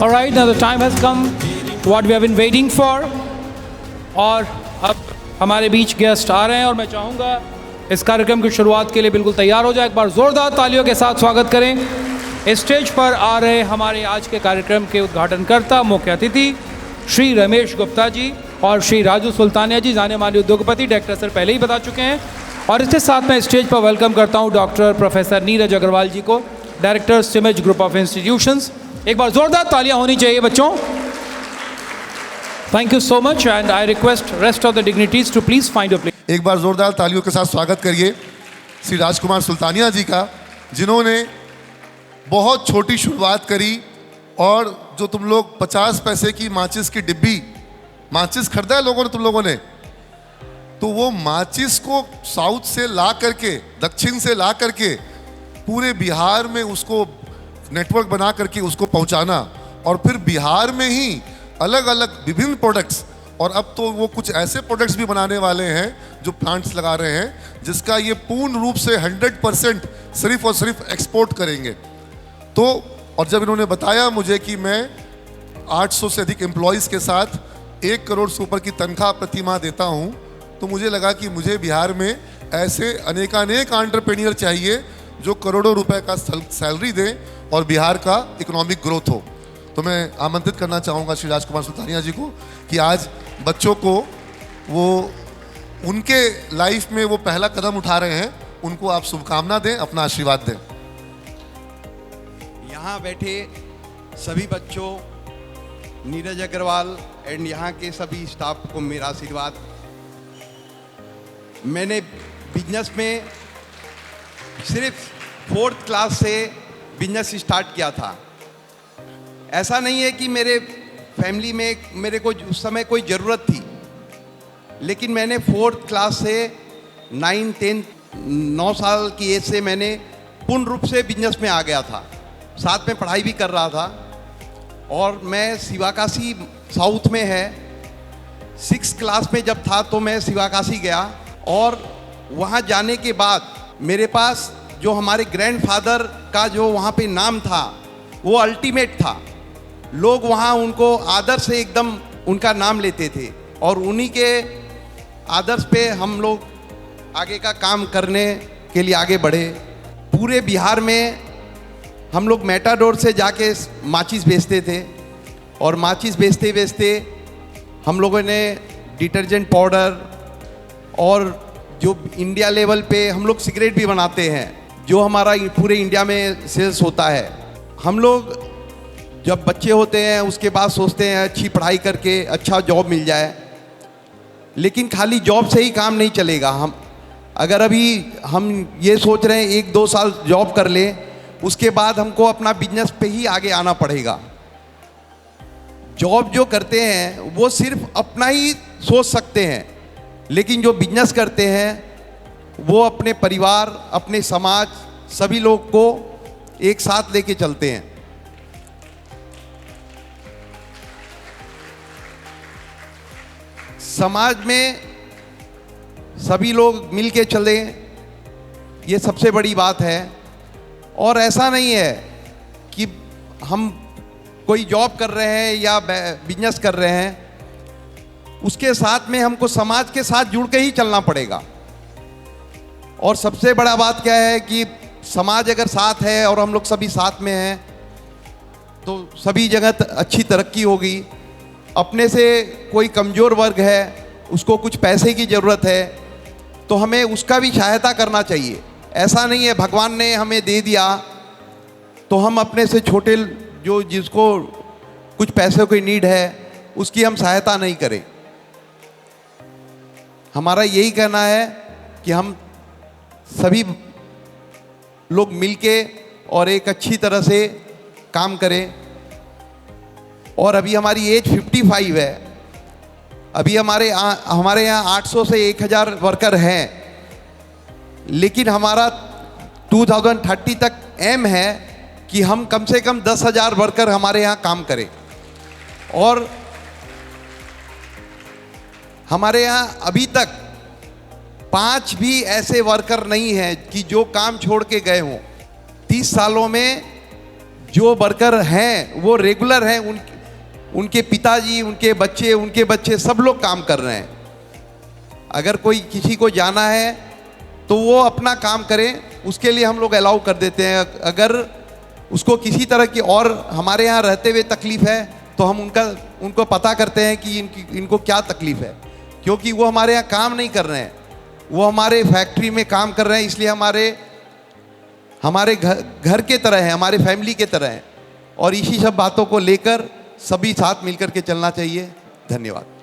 All right, now the time has come what we have been waiting for. और अब हमारे बीच guest आ रहे हैं और मैं चाहूँगा इस कार्यक्रम की शुरुआत के लिए बिल्कुल तैयार हो जाए। एक बार ज़ोरदार तालियों के साथ स्वागत करें। स्टेज पर आ रहे हमारे आज के कार्यक्रम के उद्घाटनकर्ता मुख्य अतिथि श्री रमेश गुप्ता जी और श्री राजू सुल्तानिया जी, जाने माने उद्योगपति। डायरेक्टर सर पहले ही बता चुके हैं। और इसके साथ मैं स्टेज पर वेलकम करता हूँ डॉक्टर प्रोफेसर नीरज अग्रवाल जी को, director CIMAGE group of institutions. एक बार ज़ोरदार तालियां होनी चाहिए बच्चों। Thank you so much and I request rest of the dignitaries to please find your place. एक बार जोरदार तालियों के साथ स्वागत करिए श्री राजकुमार सुल्तानिया जी का, जिन्होंने बहुत छोटी शुरुआत करी और जो तुम लोग 50 पैसे की माचिस की डिब्बी, माचिस खरीदा है लोगों ने, तुम लोगों ने, तो वो माचिस को साउथ से ला करके, दक्षिण से ला करके पूरे बिहार में उसको नेटवर्क बना करके उसको पहुंचाना और फिर बिहार में ही अलग अलग विभिन्न प्रोडक्ट्स, और अब तो वो कुछ ऐसे प्रोडक्ट्स भी बनाने वाले हैं जो प्लांट्स लगा रहे हैं जिसका ये पूर्ण रूप से 100% सिर्फ और सिर्फ एक्सपोर्ट करेंगे। तो और जब इन्होंने बताया मुझे कि मैं 800 से अधिक एम्प्लॉयज़ के साथ 1 करोड़ से ऊपर की तनख्वाह प्रति माह देता हूँ, तो मुझे लगा कि मुझे बिहार में ऐसे अनेकानेक एंटरप्रेन्योर चाहिए जो करोड़ों रुपए का सैलरी दें और बिहार का इकोनॉमिक ग्रोथ हो। तो मैं आमंत्रित करना चाहूँगा श्री राजकुमार सुल्तानिया जी को कि आज बच्चों को वो उनके लाइफ में वो पहला कदम उठा रहे हैं, उनको आप शुभकामना दें, अपना आशीर्वाद दें। यहाँ बैठे सभी बच्चों, नीरज अग्रवाल एंड यहाँ के सभी स्टाफ को मेरा आशीर्वाद। मैंने बिजनेस में सिर्फ 4th क्लास से बिजनेस स्टार्ट किया था। ऐसा नहीं है कि मेरे फैमिली में मेरे को उस समय कोई ज़रूरत थी, लेकिन मैंने 4th क्लास से 9, 10, 9 साल की एज से मैंने पूर्ण रूप से बिजनेस में आ गया था। साथ में पढ़ाई भी कर रहा था और मैं शिवाकाशी साउथ में है, 6th क्लास में जब था तो मैं शिवाकाशी गया और वहाँ जाने के बाद मेरे पास जो हमारे ग्रैंडफादर का जो वहाँ पे नाम था वो अल्टीमेट था। लोग वहाँ उनको आदर से एकदम उनका नाम लेते थे और उन्हीं के आदर्श पे हम लोग आगे का काम करने के लिए आगे बढ़े। पूरे बिहार में हम लोग मेटाडोर से जाके माचिस बेचते थे और माचिस बेचते बेचते हम लोगों ने डिटर्जेंट पाउडर और जो इंडिया लेवल पे हम लोग सिगरेट भी बनाते हैं जो हमारा पूरे इंडिया में सेल्स होता है। हम लोग जब बच्चे होते हैं उसके बाद सोचते हैं अच्छी पढ़ाई करके अच्छा जॉब मिल जाए, लेकिन खाली जॉब से ही काम नहीं चलेगा। हम अगर अभी हम ये सोच रहे हैं 1-2 साल जॉब कर ले, उसके बाद हमको अपना बिजनेस पे ही आगे आना पड़ेगा। जॉब जो करते हैं वो सिर्फ अपना ही सोच सकते हैं, लेकिन जो बिजनेस करते हैं वो अपने परिवार, अपने समाज, सभी लोग को एक साथ लेके चलते हैं। समाज में सभी लोग मिल के चले, ये सबसे बड़ी बात है। और ऐसा नहीं है कि हम कोई जॉब कर रहे हैं या बिजनेस कर रहे हैं, उसके साथ में हमको समाज के साथ जुड़ के ही चलना पड़ेगा। और सबसे बड़ा बात क्या है कि समाज अगर साथ है और हम लोग सभी साथ में हैं तो सभी जगह अच्छी तरक्की होगी। अपने से कोई कमज़ोर वर्ग है, उसको कुछ पैसे की ज़रूरत है, तो हमें उसका भी सहायता करना चाहिए। ऐसा नहीं है भगवान ने हमें दे दिया तो हम अपने से छोटे जो जिसको कुछ पैसों की नीड है उसकी हम सहायता नहीं करें। हमारा यही कहना है कि हम सभी लोग मिलके और एक अच्छी तरह से काम करें। और अभी हमारी एज 55 है, अभी हमारे यहाँ 800 से 1000 वर्कर हैं, लेकिन हमारा 2030 तक एम है कि हम कम से कम 10,000 वर्कर हमारे यहाँ काम करें। और हमारे यहाँ अभी तक 5 भी ऐसे वर्कर नहीं हैं कि जो काम छोड़ के गए हों। 30 सालों में जो वर्कर हैं वो रेगुलर हैं, उनके पिताजी, उनके बच्चे सब लोग काम कर रहे हैं। अगर कोई किसी को जाना है तो वो अपना काम करें, उसके लिए हम लोग अलाउ कर देते हैं। अगर उसको किसी तरह की और हमारे यहाँ रहते हुए तकलीफ़ है तो हम उनको पता करते हैं कि इनको क्या तकलीफ़ है, क्योंकि वो हमारे यहाँ काम नहीं कर रहे हैं, वो हमारे फैक्ट्री में काम कर रहे हैं, इसलिए हमारे घर के तरह है, हमारे फैमिली के तरह है। और इसी सब बातों को लेकर सभी साथ मिलकर के चलना चाहिए। धन्यवाद।